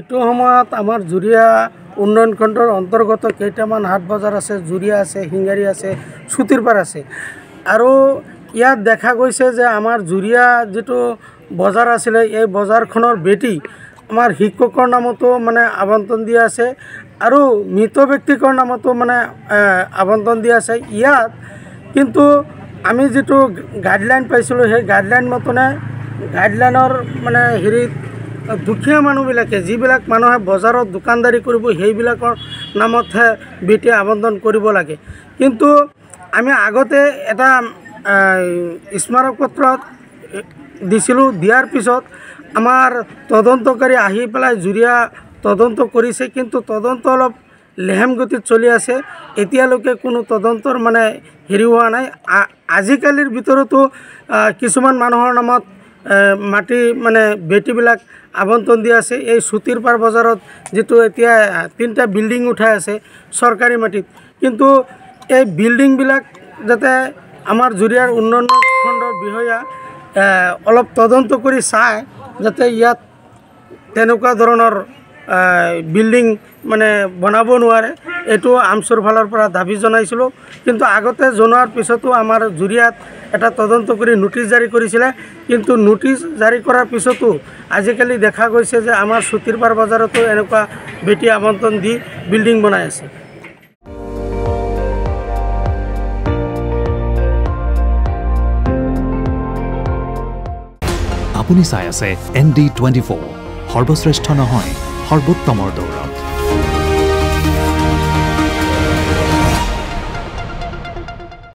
এইটো সময়ত আমাৰ জুৰিয়া উন্নয়ন খণ্ডৰ অন্তৰ্গত কেইটামান হাট বজাৰ আছে, জুৰিয়া আছে, শিঙাৰী আছে, চুতিৰপাৰ আছে। আৰু ইয়াত দেখা গৈছে যে আমাৰ জুৰিয়া যিটো বজাৰ আছিলে, এই বজাৰখনৰ বেটি আমাৰ শিক্ষকৰ নামতো মানে আবণ্টন দিয়া আছে আৰু মৃত ব্যক্তিকৰ নামতো মানে আবণ্টন দিয়া আছে। ইয়াত কিন্তু আমি যিটো গাইডলাইন পাইছিলোঁ, সেই গাইডলাইন মতনে গাইডলাইনৰ মানে হেৰিত দুখীয়া মানুহবিলাকে, যিবিলাক মানুহে বজাৰত দোকানদাৰী কৰিব, সেইবিলাকৰ নামতহে বেটি আবণ্টন কৰিব লাগে। কিন্তু আমি আগতে এটা স্মাৰক পত্ৰ দিছিলোঁ, দিয়াৰ পিছত আমাৰ তদন্তকাৰী আহি পেলাই জুৰিয়া তদন্ত কৰিছে, কিন্তু তদন্ত অলপ লেহেম গতিত চলি আছে। এতিয়ালৈকে কোনো তদন্তৰ মানে হেৰি হোৱা নাই। আজিকালিৰ ভিতৰতো কিছুমান মানুহৰ নামত মাটি মানে বেটিবিলাক আবণ্টন দিয়া আছে। এই চুতিৰপাৰ বজাৰত যিটো এতিয়া 3টা বিল্ডিং উঠাই আছে চৰকাৰী মাটিত, কিন্তু এই বিল্ডিংবিলাক যাতে আমাৰ জুৰিয়াৰ উন্নয়ন খণ্ডৰ বিষয়া অলপ তদন্ত কৰি চায়, যাতে ইয়াত তেনেকুৱা ধৰণৰ বিল্ডিং মানে বনাব নোৱাৰে, এইটো আমচুৰ ফালৰ পৰা দাবী জনাইছিলোঁ। কিন্তু আগতে জনোৱাৰ পিছতো আমাৰ জুৰিয়াত এটা তদন্ত কৰি নোটিছ জাৰি কৰিছিলে, কিন্তু নোটিছ জাৰি কৰাৰ পিছতো আজিকালি দেখা গৈছে যে আমাৰ চুতিৰপাৰ বজাৰতো এনেকুৱা বেটি আবণ্টন দি বিল্ডিং বনাই আছে। আপুনি চাই আছে ND24, সৰ্বশ্ৰেষ্ঠ নহয় সৰ্বোত্তমৰ দৌৰ।